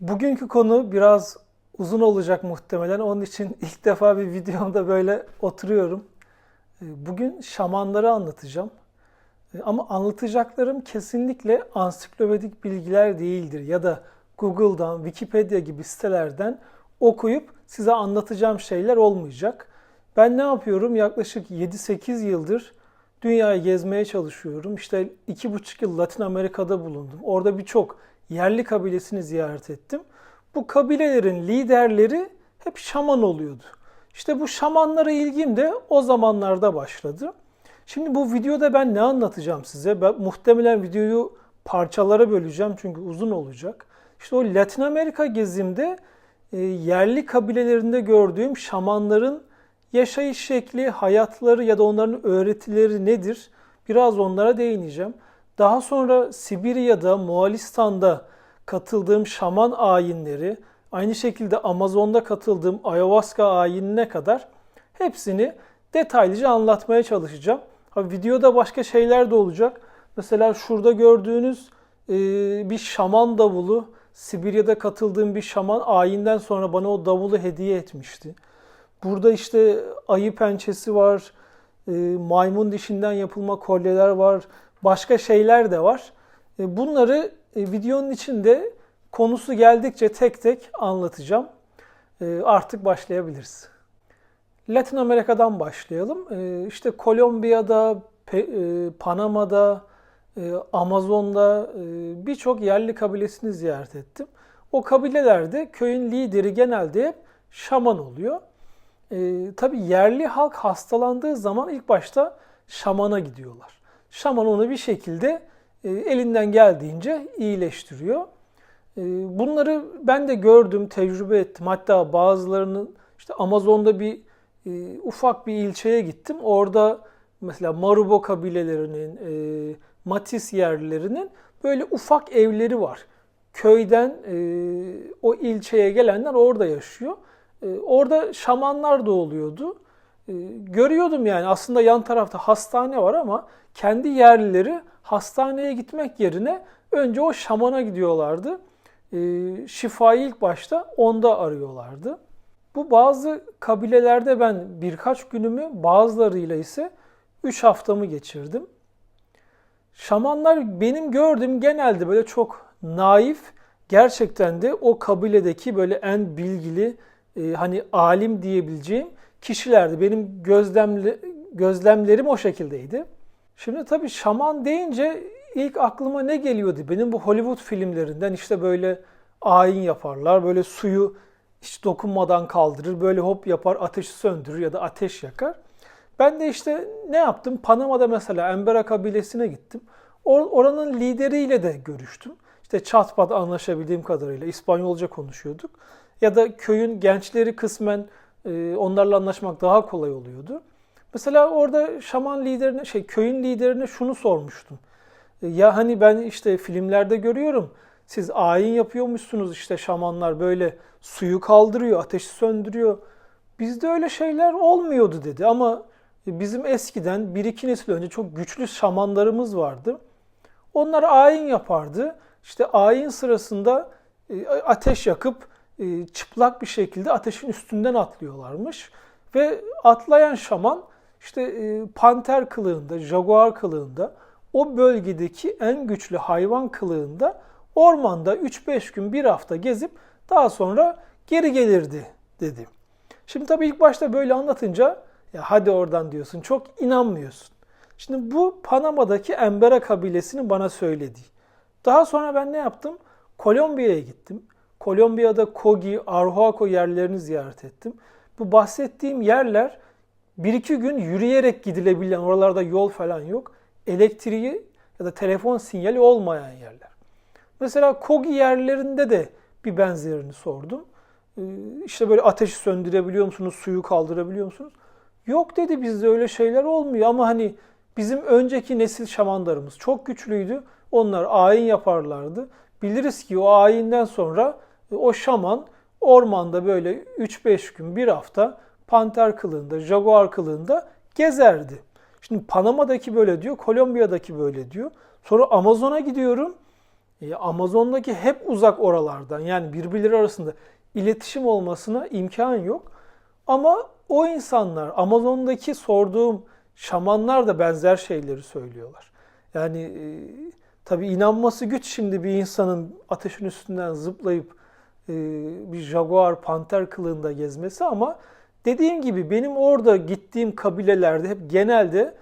Bugünkü konu biraz uzun olacak muhtemelen. Onun için ilk defa bir videomda böyle oturuyorum. Bugün şamanları anlatacağım. Ama anlatacaklarım kesinlikle ansiklopedik bilgiler değildir. Ya da Google'dan, Wikipedia gibi sitelerden okuyup size anlatacağım şeyler olmayacak. Ben ne yapıyorum? Yaklaşık 7-8 yıldır dünyayı gezmeye çalışıyorum. İşte 2,5 yıl Latin Amerika'da bulundum. Orada birçok yerli kabilesini ziyaret ettim. Bu kabilelerin liderleri hep şaman oluyordu. İşte bu şamanlara ilgim de o zamanlarda başladı. Şimdi bu videoda ben ne anlatacağım size? Ben muhtemelen videoyu parçalara böleceğim çünkü uzun olacak. İşte o Latin Amerika gezimde yerli kabilelerinde gördüğüm şamanların yaşayış şekli, hayatları ya da onların öğretileri nedir? Biraz onlara değineceğim. Daha sonra Sibirya'da, Moğolistan'da katıldığım şaman ayinleri, aynı şekilde Amazon'da katıldığım ayahuasca ayinine kadar hepsini detaylıca anlatmaya çalışacağım. Videoda başka şeyler de olacak. Mesela şurada gördüğünüz bir şaman davulu, Sibirya'da katıldığım bir şaman ayinden sonra bana o davulu hediye etmişti. Burada işte ayı pençesi var, maymun dişinden yapılma kolyeler var, başka şeyler de var. Bunları videonun içinde konusu geldikçe tek tek anlatacağım. Artık başlayabiliriz. Latin Amerika'dan başlayalım. İşte Kolombiya'da, Panama'da, Amazon'da birçok yerli kabilesini ziyaret ettim. O kabilelerde köyün lideri genelde hep şaman oluyor. Tabii yerli halk hastalandığı zaman ilk başta şamana gidiyorlar. Şaman onu bir şekilde elinden geldiğince iyileştiriyor. Bunları ben de gördüm, tecrübe ettim. Hatta bazılarının işte Amazon'da bir ufak bir ilçeye gittim. Orada mesela Marubo kabilelerinin, Matis yerlilerinin böyle ufak evleri var. Köyden o ilçeye gelenler orada yaşıyor. Orada şamanlar da oluyordu. Görüyordum yani aslında yan tarafta hastane var ama kendi yerlileri hastaneye gitmek yerine önce o şamana gidiyorlardı. Şifayı ilk başta onda arıyorlardı. Bu bazı kabilelerde ben birkaç günümü, bazılarıyla ise 3 haftamı geçirdim. Şamanlar benim gördüğüm genelde böyle çok naif, gerçekten de o kabiledeki böyle en bilgili, hani alim diyebileceğim kişilerdi. Benim gözlemlerim o şekildeydi. Şimdi tabii şaman deyince ilk aklıma ne geliyordu? Benim bu Hollywood filmlerinden işte böyle ayin yaparlar, böyle suyu hiç dokunmadan kaldırır, böyle hop yapar, ateşi söndürür ya da ateş yakar. Ben de işte ne yaptım? Panama'da mesela Embera kabilesine gittim. Oranın lideriyle de görüştüm. İşte çat pat anlaşabildiğim kadarıyla İspanyolca konuşuyorduk. Ya da köyün gençleri kısmen onlarla anlaşmak daha kolay oluyordu. Mesela orada şaman liderine, köyün liderine şunu sormuştum. Ya hani ben işte filmlerde görüyorum. Siz ayin yapıyormuşsunuz işte şamanlar böyle suyu kaldırıyor, ateşi söndürüyor. Bizde öyle şeyler olmuyordu dedi ama bizim eskiden bir iki nesil önce çok güçlü şamanlarımız vardı. Onlar ayin yapardı. İşte ayin sırasında ateş yakıp çıplak bir şekilde ateşin üstünden atlıyorlarmış. Ve atlayan şaman işte panter kılığında, jaguar kılığında, o bölgedeki en güçlü hayvan kılığında ormanda 3-5 gün, bir hafta gezip daha sonra geri gelirdi dedi. Şimdi tabii ilk başta böyle anlatınca ya hadi oradan diyorsun, çok inanmıyorsun. Şimdi bu Panama'daki Embera kabilesinin bana söylediği. Daha sonra ben ne yaptım? Kolombiya'ya gittim. Kolombiya'da Kogi, Arhuaco yerlerini ziyaret ettim. Bu bahsettiğim yerler bir iki gün yürüyerek gidilebilen, oralarda yol falan yok. Elektriği ya da telefon sinyali olmayan yerler. Mesela Kogi yerlerinde de bir benzerini sordum. İşte böyle ateşi söndürebiliyor musunuz, suyu kaldırabiliyor musunuz? Yok dedi, bizde öyle şeyler olmuyor ama hani bizim önceki nesil şamanlarımız çok güçlüydü. Onlar ayin yaparlardı. Biliriz ki o ayinden sonra o şaman ormanda böyle 3-5 gün, bir hafta panter kılığında, jaguar kılığında gezerdi. Şimdi Panama'daki böyle diyor, Kolombiya'daki böyle diyor. Sonra Amazon'a gidiyorum. Amazon'daki hep uzak oralardan, yani birbirleri arasında iletişim olmasına imkan yok. Ama o insanlar, Amazon'daki sorduğum şamanlar da benzer şeyleri söylüyorlar. Yani tabii inanması güç şimdi bir insanın ateşin üstünden zıplayıp bir jaguar, panter kılığında gezmesi, ama dediğim gibi benim orada gittiğim kabilelerde hep genelde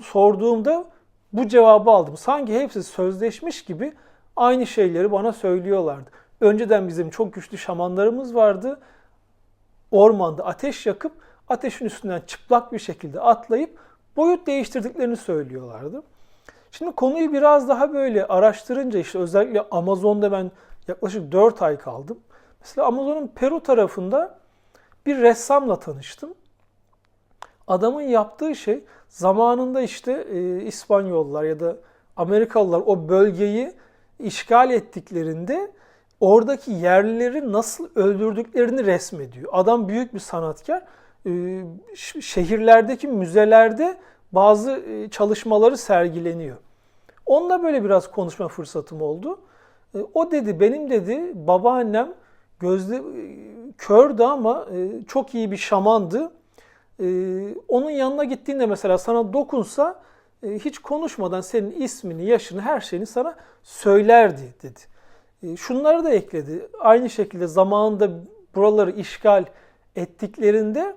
sorduğumda bu cevabı aldım. Sanki hepsi sözleşmiş gibi aynı şeyleri bana söylüyorlardı. Önceden bizim çok güçlü şamanlarımız vardı. Ormanda ateş yakıp ateşin üstünden çıplak bir şekilde atlayıp boyut değiştirdiklerini söylüyorlardı. Şimdi konuyu biraz daha böyle araştırınca, işte özellikle Amazon'da ben yaklaşık 4 ay kaldım. Mesela Amazon'un Peru tarafında bir ressamla tanıştım. Adamın yaptığı şey, zamanında işte İspanyollar ya da Amerikalılar o bölgeyi işgal ettiklerinde oradaki yerlileri nasıl öldürdüklerini resmediyor. Adam büyük bir sanatkar. Şehirlerdeki müzelerde bazı çalışmaları sergileniyor. Onunla böyle biraz konuşma fırsatım oldu. O dedi, benim dedi babaannem gözde kördü ama çok iyi bir şamandı. Onun yanına gittiğinde mesela sana dokunsa hiç konuşmadan senin ismini, yaşını, her şeyini sana söylerdi dedi. Şunları da ekledi. Aynı şekilde zamanında buraları işgal ettiklerinde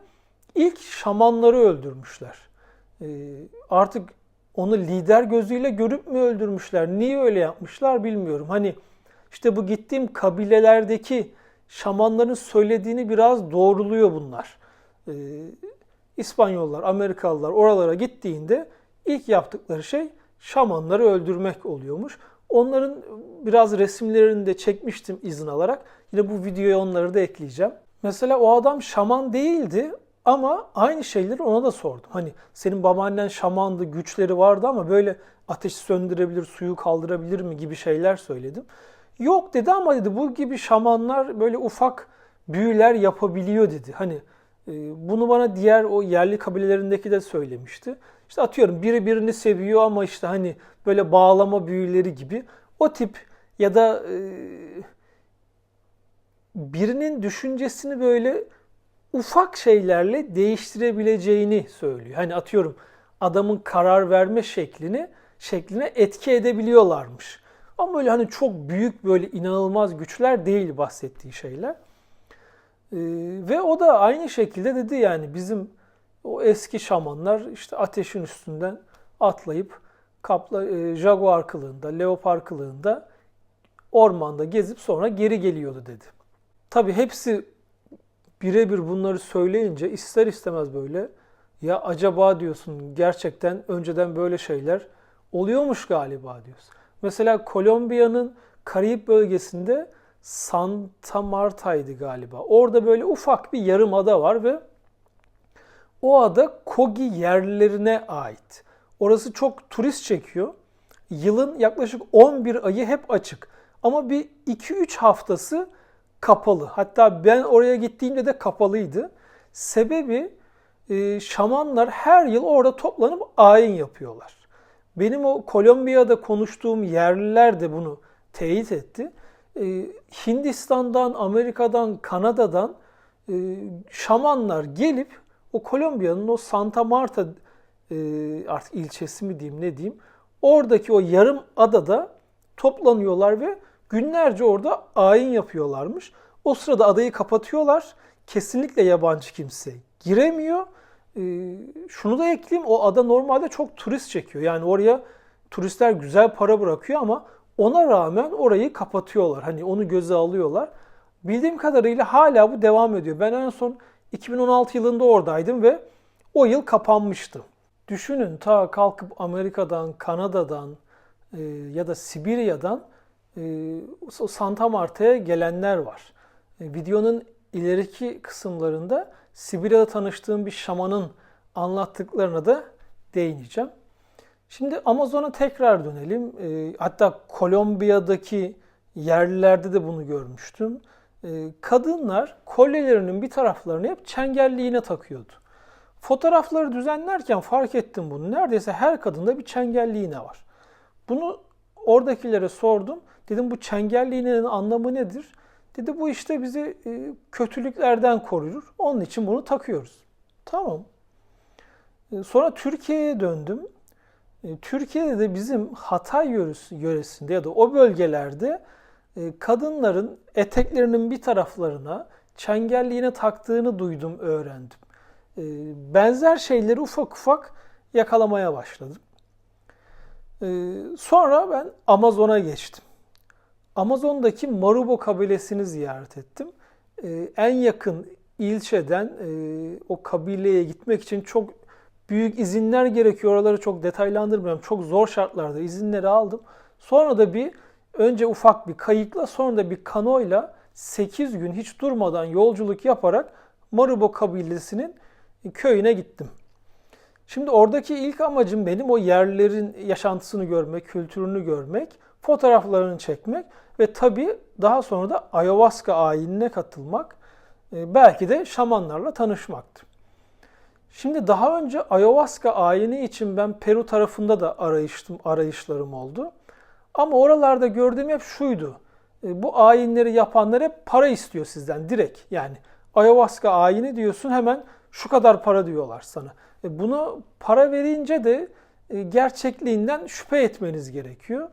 ilk şamanları öldürmüşler. Artık onu lider gözüyle görüp mü öldürmüşler? Niye öyle yapmışlar bilmiyorum. Hani işte bu gittiğim kabilelerdeki şamanların söylediğini biraz doğruluyor bunlar. İspanyollar, Amerikalılar oralara gittiğinde ilk yaptıkları şey şamanları öldürmek oluyormuş. Onların biraz resimlerini de çekmiştim izin alarak. Yine bu videoya onları da ekleyeceğim. Mesela o adam şaman değildi ama aynı şeyleri ona da sordum. Hani senin babaannen şamandı, güçleri vardı ama böyle ateşi söndürebilir, suyu kaldırabilir mi gibi şeyler söyledim. Yok dedi, ama dedi bu gibi şamanlar böyle ufak büyüler yapabiliyor dedi. Hani bunu bana diğer o yerli kabilelerindeki de söylemişti. İşte atıyorum biri birini seviyor ama işte hani böyle bağlama büyüleri gibi o tip, ya da birinin düşüncesini böyle ufak şeylerle değiştirebileceğini söylüyor. Hani atıyorum adamın karar verme şekline etki edebiliyorlarmış. Ama öyle hani çok büyük, böyle inanılmaz güçler değil bahsettiği şeyler. Ve o da aynı şekilde dedi, yani bizim o eski şamanlar işte ateşin üstünden atlayıp jaguar kılığında, leopar kılığında ormanda gezip sonra geri geliyordu dedi. Tabii hepsi birebir bunları söyleyince ister istemez böyle, ya acaba diyorsun, gerçekten önceden böyle şeyler oluyormuş galiba diyorsun. Mesela Kolombiya'nın Karayip bölgesinde Santa Marta'ydı galiba. Orada böyle ufak bir yarım ada var ve o ada Kogi yerlilerine ait. Orası çok turist çekiyor. Yılın yaklaşık 11 ayı hep açık. Ama bir 2-3 haftası kapalı. Hatta ben oraya gittiğimde de kapalıydı. Sebebi şamanlar her yıl orada toplanıp ayin yapıyorlar. Benim o Kolombiya'da konuştuğum yerliler de bunu teyit etti. Hindistan'dan, Amerika'dan, Kanada'dan şamanlar gelip o Kolombiya'nın o Santa Marta artık ilçesi mi diyeyim ne diyeyim, oradaki o yarım adada toplanıyorlar ve günlerce orada ayin yapıyorlarmış. O sırada adayı kapatıyorlar. Kesinlikle yabancı kimse giremiyor. Şunu da ekleyeyim, o ada normalde çok turist çekiyor. Yani oraya turistler güzel para bırakıyor ama ona rağmen orayı kapatıyorlar. Hani onu göze alıyorlar. Bildiğim kadarıyla hala bu devam ediyor. Ben en son 2016 yılında oradaydım ve o yıl kapanmıştı. Düşünün, ta kalkıp Amerika'dan, Kanada'dan ya da Sibirya'dan Santa Marta'ya gelenler var. Videonun ileriki kısımlarında Sibirya'da tanıştığım bir şamanın anlattıklarına da değineceğim. Şimdi Amazon'a tekrar dönelim. Hatta Kolombiya'daki yerlilerde de bunu görmüştüm. Kadınlar kolyelerinin bir taraflarını hep çengelli iğne takıyordu. Fotoğrafları düzenlerken fark ettim bunu. Neredeyse her kadında bir çengelli iğne var. Bunu oradakilere sordum. Dedim bu çengelli iğnenin anlamı nedir? Dedi bu işte bizi kötülüklerden korur. Onun için bunu takıyoruz. Tamam. Sonra Türkiye'ye döndüm. Türkiye'de de bizim Hatay yöresinde ya da o bölgelerde kadınların eteklerinin bir taraflarına çengelli iğne taktığını duydum, öğrendim. Benzer şeyleri ufak ufak yakalamaya başladım. Sonra ben Amazon'a geçtim. Amazon'daki Marubo kabilesini ziyaret ettim. En yakın ilçeden o kabileye gitmek için çok büyük izinler gerekiyor. Oraları çok detaylandırmıyorum. Çok zor şartlarda izinleri aldım. Sonra da önce ufak bir kayıkla, sonra da bir kanoyla 8 gün hiç durmadan yolculuk yaparak Marubo kabilesinin köyüne gittim. Şimdi oradaki ilk amacım benim o yerlerin yaşantısını görmek, kültürünü görmek, fotoğraflarını çekmek ve tabii daha sonra da ayahuasca ayinine katılmak, belki de şamanlarla tanışmaktı. Şimdi daha önce ayahuasca ayini için ben Peru tarafında da arayışlarım oldu. Ama oralarda gördüğüm hep şuydu. Bu ayinleri yapanlar hep para istiyor sizden direkt. Yani ayahuasca ayini diyorsun, hemen şu kadar para diyorlar sana. Bunu para verince de gerçekliğinden şüphe etmeniz gerekiyor.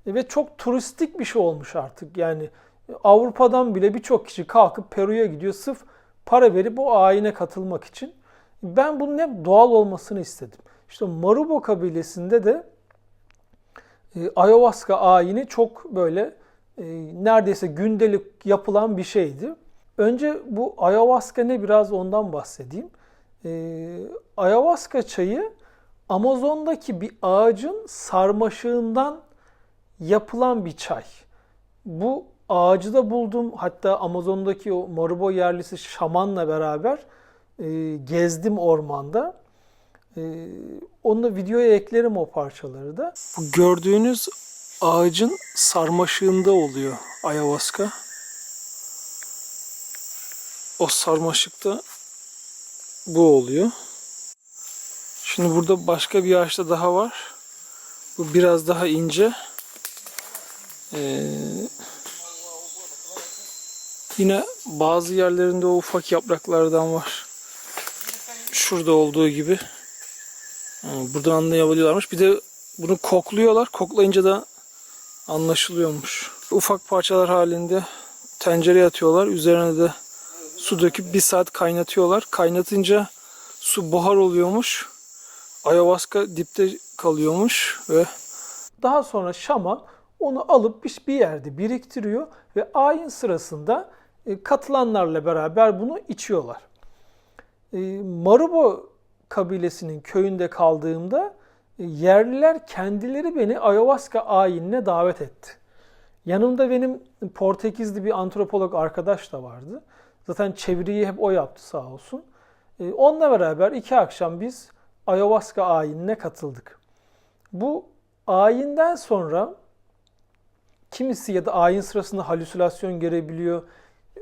Ve çok turistik bir şey olmuş artık. Yani Avrupa'dan bile birçok kişi kalkıp Peru'ya gidiyor sırf para verip o ayine katılmak için. Ben bunun hep doğal olmasını istedim. İşte Marubo kabilesinde de ayahuasca ayini çok böyle neredeyse gündelik yapılan bir şeydi. Önce bu ayahuasca ne, biraz ondan bahsedeyim. Ayahuasca çayı Amazon'daki bir ağacın sarmaşığından yapılan bir çay. Bu ağacı da buldum. Hatta Amazon'daki o Marubo yerlisi şamanla beraber gezdim ormanda. Onu da videoya eklerim, o parçaları da. Bu gördüğünüz ağacın sarmaşığında oluyor ayahuasca. O sarmaşıkta bu oluyor. Şimdi burada başka bir ağaçta daha var. Bu biraz daha ince. Yine bazı yerlerinde o ufak yapraklardan var. Şurada olduğu gibi. Buradan anlayabiliyorlarmış. Bir de bunu kokluyorlar. Koklayınca da anlaşılıyormuş. Ufak parçalar halinde tencereye atıyorlar. Üzerine de su döküp 1 saat kaynatıyorlar. Kaynatınca su buhar oluyormuş. Ayahuasca dipte kalıyormuş ve daha sonra şaman onu alıp bir yerde biriktiriyor ve ayin sırasında katılanlarla beraber bunu içiyorlar. Marubo kabilesinin köyünde kaldığımda yerliler kendileri beni ayahuasca ayinine davet etti. Yanımda benim Portekizli bir antropolog arkadaş da vardı. Zaten çeviriyi hep o yaptı sağ olsun. Onunla beraber 2 akşam biz ayahuasca ayinine katıldık. Bu ayinden sonra kimisi ya da ayin sırasında halüsinasyon görebiliyor.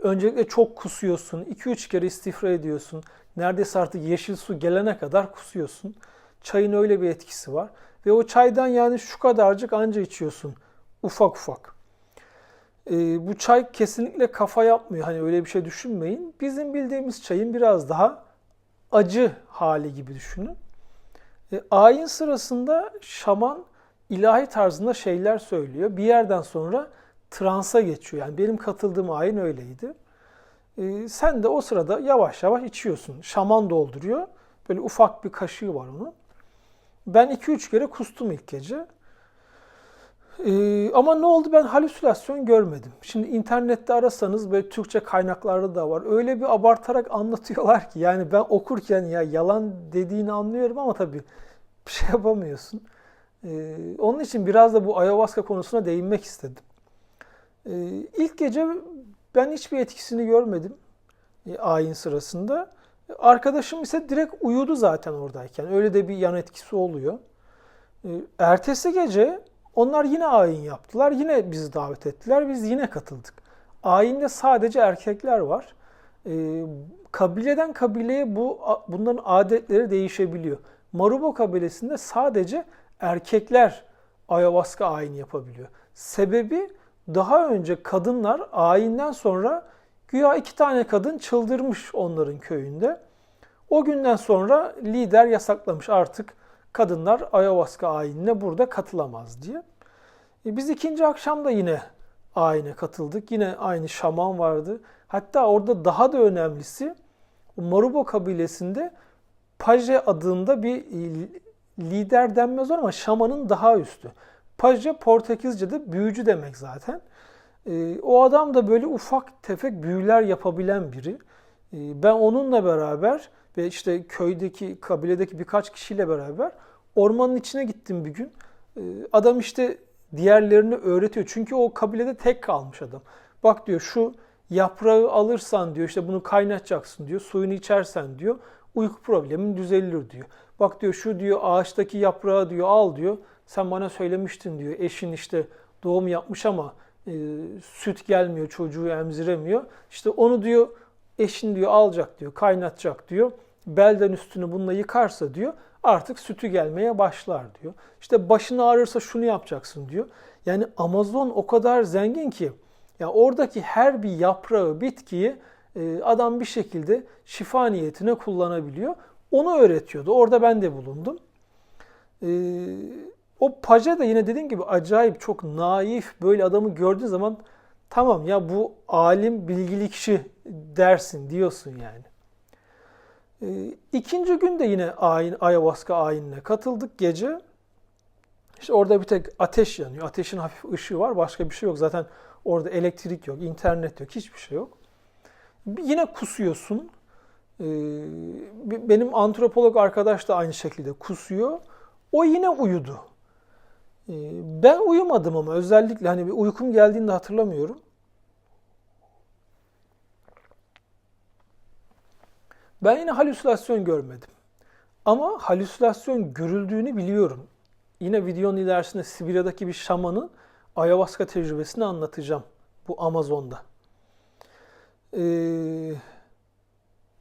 Öncelikle çok kusuyorsun. 2-3 kere istifra ediyorsun. Neredeyse artık yeşil su gelene kadar kusuyorsun. Çayın öyle bir etkisi var. Ve o çaydan yani şu kadarcık anca içiyorsun. Ufak ufak. Bu çay kesinlikle kafa yapmıyor. Hani öyle bir şey düşünmeyin. Bizim bildiğimiz çayın biraz daha acı hali gibi düşünün. Ayin sırasında şaman ilahi tarzında şeyler söylüyor. Bir yerden sonra transa geçiyor. Yani benim katıldığım ayin öyleydi. Sen de o sırada yavaş yavaş içiyorsun. Şaman dolduruyor. Böyle ufak bir kaşığı var onun. Ben 2-3 kere kustum ilk gece. Ama ne oldu? Ben halüsinasyon görmedim. Şimdi internette arasanız böyle Türkçe kaynaklarda da var. Öyle bir abartarak anlatıyorlar ki. Yani ben okurken ya yalan dediğini anlıyorum ama tabii bir şey yapamıyorsun. Onun için biraz da bu ayahuasca konusuna değinmek istedim. İlk gece ben hiçbir etkisini görmedim ayin sırasında. Arkadaşım ise direkt uyudu zaten oradayken. Öyle de bir yan etkisi oluyor. Ertesi gece onlar yine ayin yaptılar. Yine bizi davet ettiler. Biz yine katıldık. Ayinde sadece erkekler var. Kabileden kabileye bunların adetleri değişebiliyor. Marubo kabilesinde sadece erkekler ayahuasca ayini yapabiliyor. Sebebi daha önce kadınlar ayinden sonra güya 2 tane kadın çıldırmış onların köyünde. O günden sonra lider yasaklamış artık kadınlar ayahuasca ayinine burada katılamaz diye. Biz ikinci akşam da yine ayine katıldık. Yine aynı şaman vardı. Hatta orada daha da önemlisi Marubo kabilesinde Paje adında bir lider denmez ama şamanın daha üstü. Paje Portekizce'de büyücü demek zaten. O adam da böyle ufak tefek büyüler yapabilen biri. Ben onunla beraber ve işte köydeki, kabiledeki birkaç kişiyle beraber ormanın içine gittim bir gün. Adam işte diğerlerini öğretiyor. Çünkü o kabilede tek kalmış adam. Bak diyor şu yaprağı alırsan diyor işte bunu kaynatacaksın diyor. Suyunu içersen diyor uyku problemin düzelir diyor. Bak diyor şu diyor ağaçtaki yaprağı diyor al diyor. Sen bana söylemiştin diyor. Eşin işte doğum yapmış ama süt gelmiyor, çocuğu emziremiyor. İşte onu diyor eşin diyor alacak diyor, kaynatacak diyor. Belden üstünü bununla yıkarsa diyor artık sütü gelmeye başlar diyor. İşte başın ağrırsa şunu yapacaksın diyor. Yani Amazon o kadar zengin ki ya oradaki her bir yaprağı, bitkiyi adam bir şekilde şifa niyetine kullanabiliyor. Onu öğretiyordu. Orada ben de bulundum. O paja da yine dediğim gibi acayip çok naif böyle adamı gördüğün zaman tamam ya bu alim bilgili kişi dersin diyorsun yani. İkinci gün de yine ayahuasca ayinine katıldık gece. İşte orada bir tek ateş yanıyor. Ateşin hafif ışığı var. Başka bir şey yok. Zaten orada elektrik yok, internet yok, hiçbir şey yok. Yine kusuyorsun. Benim antropolog arkadaş da aynı şekilde kusuyor. O yine uyudu. Ben uyumadım ama özellikle hani bir uykum geldiğinde hatırlamıyorum. Ben yine halüsinasyon görmedim. Ama halüsinasyon görüldüğünü biliyorum. Yine videonun ilerisinde Sibirya'daki bir şamanın ayahuasca tecrübesini anlatacağım. Bu Amazon'da.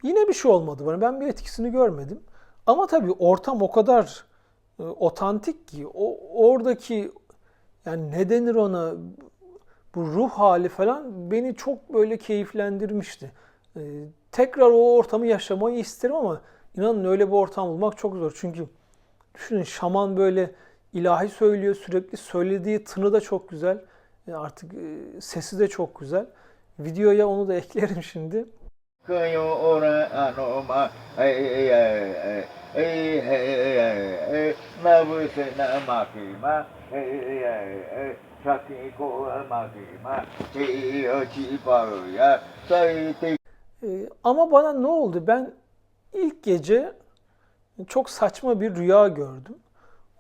Yine bir şey olmadı bana. Ben bir etkisini görmedim. Ama tabii ortam o kadar otantik ki oradaki yani ne denir ona bu ruh hali falan beni çok böyle keyiflendirmişti. Tekrar o ortamı yaşamayı isterim ama inanın öyle bir ortam bulmak çok zor. Çünkü düşünün şaman böyle ilahi söylüyor sürekli. Söylediği tını da çok güzel. Artık sesi de çok güzel. Videoya onu da eklerim şimdi. Ama bana ne oldu? Ben ilk gece çok saçma bir rüya gördüm.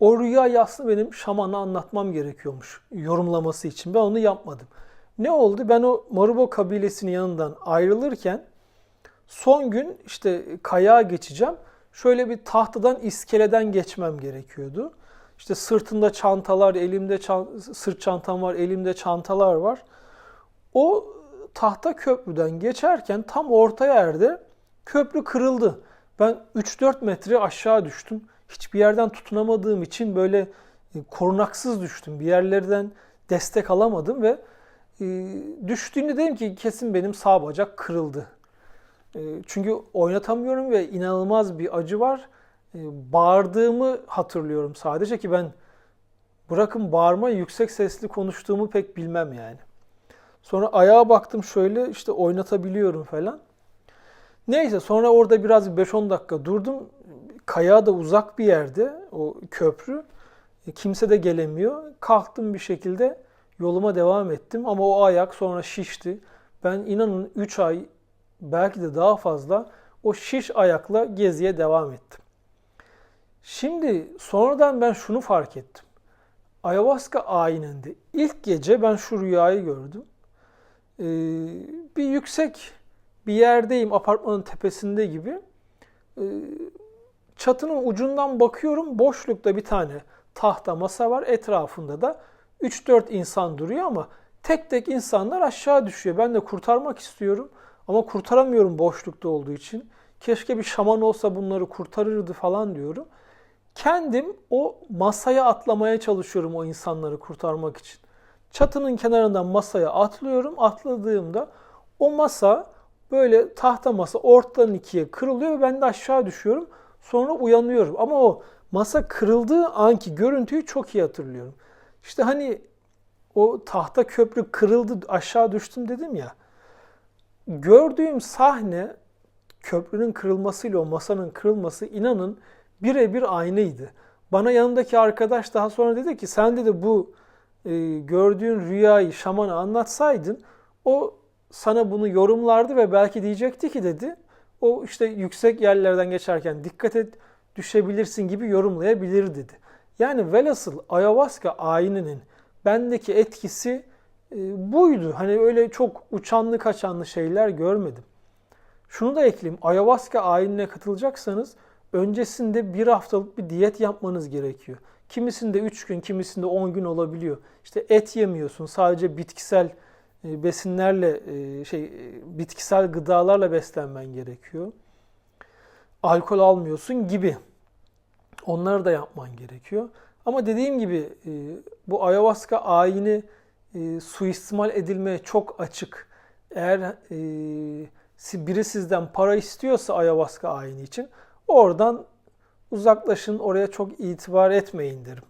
O rüyayı aslında benim şamana anlatmam gerekiyormuş yorumlaması için. Ben onu yapmadım. Ne oldu? Ben o Marubo kabilesinin yanından ayrılırken son gün işte kayağa geçeceğim. Şöyle bir tahtadan, iskeleden geçmem gerekiyordu. İşte sırtında çantalar, elimde sırt çantam var, elimde çantalar var. O tahta köprüden geçerken tam orta yerde köprü kırıldı. Ben 3-4 metre aşağı düştüm. Hiçbir yerden tutunamadığım için böyle korunaksız düştüm. Bir yerlerden destek alamadım ve düştüğümde dedim ki kesin benim sağ bacak kırıldı. Çünkü oynatamıyorum ve inanılmaz bir acı var. Bağırdığımı hatırlıyorum sadece ki ben bırakın bağırmayı yüksek sesli konuştuğumu pek bilmem yani. Sonra ayağa baktım şöyle işte oynatabiliyorum falan. Neyse sonra orada biraz 5-10 dakika durdum. Kayağa da uzak bir yerde o köprü. Kimse de gelemiyor. Kalktım bir şekilde yoluma devam ettim ama o ayak sonra şişti. Ben inanın 3 ay belki de daha fazla o şiş ayakla geziye devam ettim. Şimdi sonradan ben şunu fark ettim. Ayahuasca ayininde ilk gece ben şu rüyayı gördüm. Bir yüksek bir yerdeyim, apartmanın tepesinde gibi. Çatının ucundan bakıyorum, boşlukta bir tane tahta masa var. Etrafında da 3-4 insan duruyor ama tek tek insanlar aşağı düşüyor. Ben de kurtarmak istiyorum ama kurtaramıyorum boşlukta olduğu için. Keşke bir şaman olsa bunları kurtarırdı falan diyorum. Kendim o masaya atlamaya çalışıyorum o insanları kurtarmak için. Çatının kenarından masaya atlıyorum. Atladığımda o masa böyle tahta masa ortadan ikiye kırılıyor ve ben de aşağı düşüyorum. Sonra uyanıyorum. Ama o masa kırıldığı anki görüntüyü çok iyi hatırlıyorum. İşte hani o tahta köprü kırıldı aşağı düştüm dedim ya. Gördüğüm sahne köprünün kırılmasıyla o masanın kırılması inanın birebir aynıydı. Bana yanındaki arkadaş daha sonra dedi ki sen dedi bu gördüğün rüyayı şamana anlatsaydın o sana bunu yorumlardı ve belki diyecekti ki dedi o işte yüksek yerlerden geçerken dikkat et düşebilirsin gibi yorumlayabilir dedi. Yani velhasıl ayahuasca ayininin bendeki etkisi buydu. Hani öyle çok uçanlı kaçanlı şeyler görmedim. Şunu da ekleyeyim. Ayahuasca ayinine katılacaksanız öncesinde bir haftalık bir diyet yapmanız gerekiyor. Kimisinde 3 gün, kimisinde 10 gün olabiliyor. İşte et yemiyorsun. Sadece bitkisel besinlerle, bitkisel gıdalarla beslenmen gerekiyor. Alkol almıyorsun gibi. Onları da yapman gerekiyor. Ama dediğim gibi bu ayahuasca ayini suistimal edilmeye çok açık. Eğer biri sizden para istiyorsa ayahuasca ayini için oradan uzaklaşın, oraya çok itibar etmeyin derim.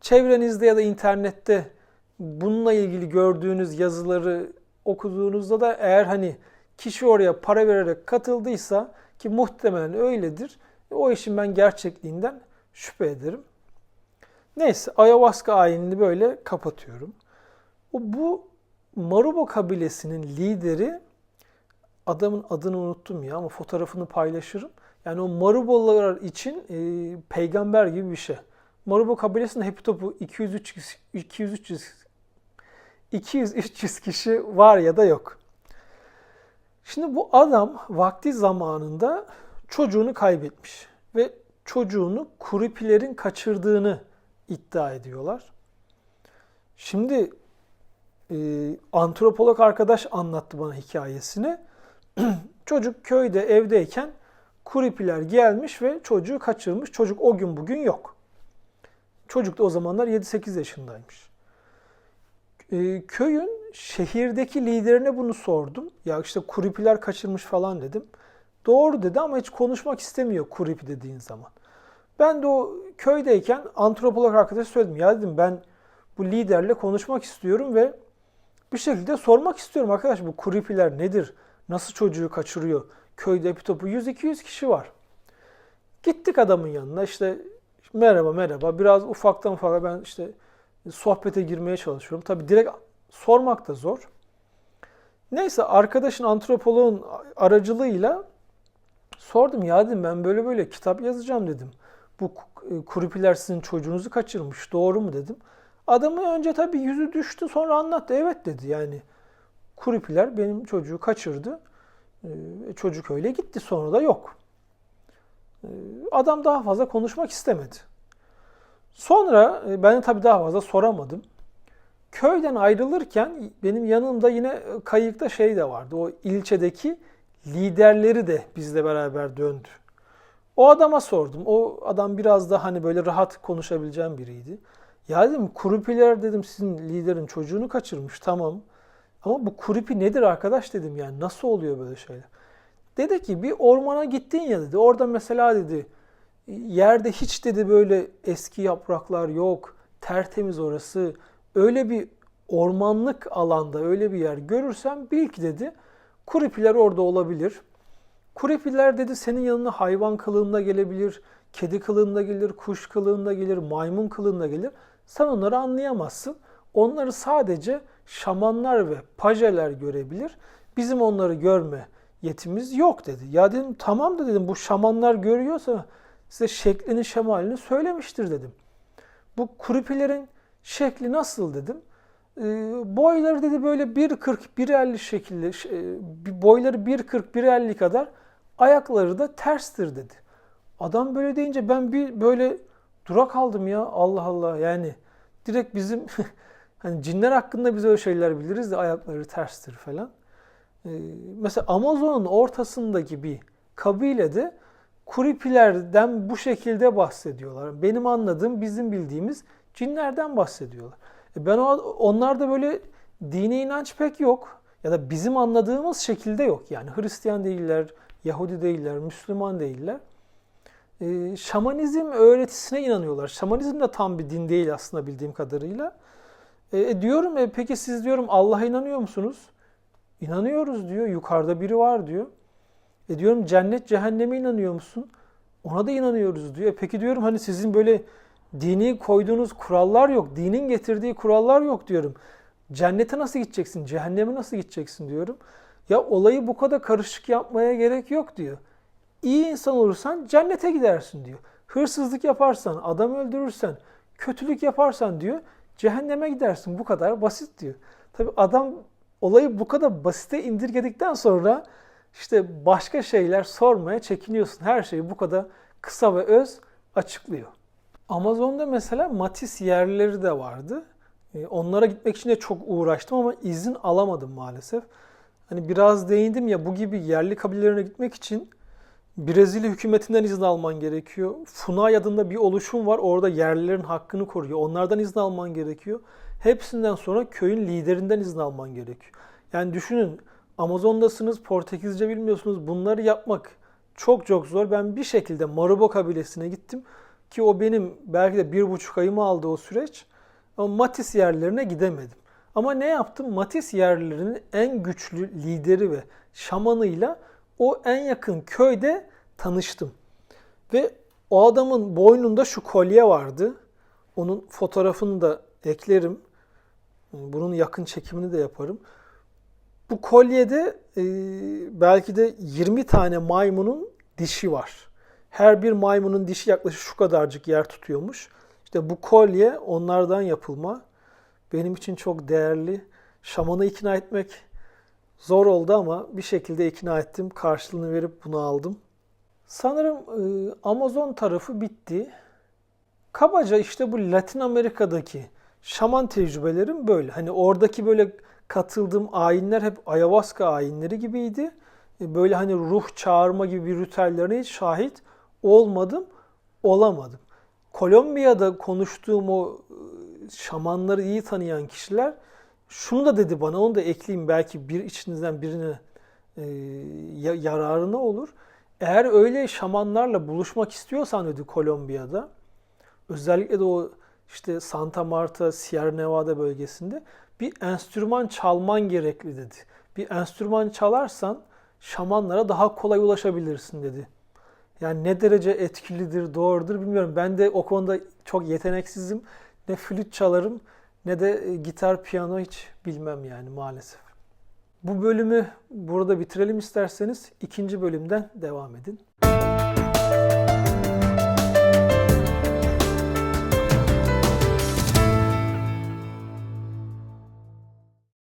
Çevrenizde ya da internette bununla ilgili gördüğünüz yazıları okuduğunuzda da eğer hani kişi oraya para vererek katıldıysa ki muhtemelen öyledir. O işin ben gerçekliğinden şüphe ederim. Neyse ayahuasca ayinini böyle kapatıyorum. Bu Marubo kabilesinin lideri adamın adını unuttum ya ama fotoğrafını paylaşırım. Yani o Marubolar için peygamber gibi bir şey. Marubo kabilesinde hepi topu 200-300 kişi var ya da yok. Şimdi bu adam vakti zamanında çocuğunu kaybetmiş ve çocuğunu Kuripilerin kaçırdığını iddia ediyorlar. Şimdi antropolog arkadaş anlattı bana hikayesini. Çocuk köyde evdeyken Kuripiler gelmiş ve çocuğu kaçırmış. Çocuk o gün bugün yok. Çocuk da o zamanlar 7-8 yaşındaymış. Köyün şehirdeki liderine bunu sordum. Ya işte Kuripiler kaçırmış falan dedim. Doğru dedi ama hiç konuşmak istemiyor Kuripi dediğin zaman. Ben de o köydeyken antropolog arkadaşa söyledim. Ya dedim ben bu liderle konuşmak istiyorum ve bir şekilde sormak istiyorum. Arkadaş bu Kuripiler nedir? Nasıl çocuğu kaçırıyor? Köyde hepi topu 100-200 kişi var. Gittik adamın yanına işte merhaba biraz ufaktan ben işte sohbete girmeye çalışıyorum. Tabii direkt sormak da zor. Neyse arkadaşın antropoloğun aracılığıyla sordum ya dedim ben böyle kitap yazacağım dedim. Bu Kuripiler sizin çocuğunuzu kaçırmış doğru mu dedim. Adamın önce tabii yüzü düştü sonra anlattı. Evet dedi yani Kuripiler benim çocuğu kaçırdı. Çocuk öyle gitti sonra da yok. Adam daha fazla konuşmak istemedi. Sonra ben de tabii daha fazla soramadım. Köyden ayrılırken benim yanımda yine kayıkta şey de vardı. O ilçedeki liderleri de bizle beraber döndü. O adama sordum. O adam biraz da hani böyle rahat konuşabileceğim biriydi. Ya dedim Kuripiler dedim sizin liderin çocuğunu kaçırmış tamam. Ama bu Kuripi nedir arkadaş dedim yani nasıl oluyor böyle şeyler. Dedi ki bir ormana gittin ya dedi. Orada mesela dedi yerde hiç dedi böyle eski yapraklar yok. Tertemiz orası. Öyle bir ormanlık alanda öyle bir yer görürsen bil ki dedi Kuripiler orada olabilir. Kuripiler dedi senin yanına hayvan kılığında gelebilir, kedi kılığında gelir, kuş kılığında gelir, maymun kılığında gelir. Sen onları anlayamazsın. Onları sadece şamanlar ve pajeler görebilir. Bizim onları görme yetimiz yok dedi. Ya dedim tamam da dedim bu şamanlar görüyorsa size şeklini şemalini söylemiştir dedim. Bu Kuripilerin şekli nasıl dedim. Boyları dedi böyle 1.40-1.50 şekilde boyları 1.40-1.50 kadar ayakları da terstir dedi. Adam böyle deyince ben bir böyle dura kaldım ya Allah Allah yani direkt bizim hani cinler hakkında biz öyle şeyler biliriz de ayakları terstir falan. Mesela Amazon'un ortasındaki bir kabilede Kuripilerden bu şekilde bahsediyorlar. Benim anladığım, bizim bildiğimiz cinlerden bahsediyorlar. Onlarda böyle dini inanç pek yok. Ya da bizim anladığımız şekilde yok. Yani Hristiyan değiller, Yahudi değiller, Müslüman değiller. Şamanizm öğretisine inanıyorlar. Şamanizm de tam bir din değil aslında bildiğim kadarıyla. Diyorum peki siz diyorum Allah'a inanıyor musunuz? İnanıyoruz diyor. Yukarıda biri var diyor. Diyorum cennet cehenneme inanıyor musun? Ona da inanıyoruz diyor. Peki diyorum hani sizin böyle dini koyduğunuz kurallar yok. Dinin getirdiği kurallar yok diyorum. Cennete nasıl gideceksin? Cehenneme nasıl gideceksin diyorum. Ya olayı bu kadar karışık yapmaya gerek yok diyor. İyi insan olursan cennete gidersin diyor. Hırsızlık yaparsan, adam öldürürsen, kötülük yaparsan diyor cehenneme gidersin. Bu kadar basit diyor. Tabi adam olayı bu kadar basite indirgedikten sonra işte başka şeyler sormaya çekiniyorsun. Her şeyi bu kadar kısa ve öz açıklıyor. Amazon'da mesela Matisse yerleri de vardı. Onlara gitmek için de çok uğraştım ama izin alamadım maalesef. Hani biraz değindim ya bu gibi yerli kabilelerine gitmek için Brezilya hükümetinden izin alman gerekiyor. FUNAI adında bir oluşum var. Orada yerlilerin hakkını koruyor. Onlardan izin alman gerekiyor. Hepsinden sonra köyün liderinden izin alman gerekiyor. Yani düşünün Amazon'dasınız, Portekizce bilmiyorsunuz. Bunları yapmak çok çok zor. Ben bir şekilde Marubo kabilesine gittim. Ki o benim belki de 1,5 ayımı aldı o süreç. Ama Matisse yerlerine gidemedim. Ama ne yaptım? Matisse yerlilerinin en güçlü lideri ve şamanıyla o en yakın köyde tanıştım. Ve o adamın boynunda şu kolye vardı. Onun fotoğrafını da eklerim. Bunun yakın çekimini de yaparım. Bu kolyede belki de 20 tane maymunun dişi var. Her bir maymunun dişi yaklaşık şu kadarcık yer tutuyormuş. İşte bu kolye onlardan yapılma. Benim için çok değerli. Şamanı ikna etmek zor oldu ama bir şekilde ikna ettim. Karşılığını verip bunu aldım. Sanırım Amazon tarafı bitti. Kabaca işte bu Latin Amerika'daki şaman tecrübelerim böyle. Hani oradaki böyle katıldığım ayinler hep ayahuasca ayinleri gibiydi. Böyle hani ruh çağırma gibi bir ritüellerine hiç şahit olmadım, olamadım. Kolombiya'da konuştuğum o şamanları iyi tanıyan kişiler şunu da dedi bana, onu da ekleyeyim belki bir içinizden birine yararına olur. Eğer öyle şamanlarla buluşmak istiyorsan dedi Kolombiya'da, özellikle de o işte Santa Marta, Sierra Nevada bölgesinde bir enstrüman çalman gerekli dedi. Bir enstrüman çalarsan şamanlara daha kolay ulaşabilirsin dedi. Yani ne derece etkilidir, doğrudur bilmiyorum. Ben de o konuda çok yeteneksizim. Ne flüt çalarım ne de gitar, piyano hiç bilmem yani maalesef. Bu bölümü burada bitirelim isterseniz. İkinci bölümden devam edin.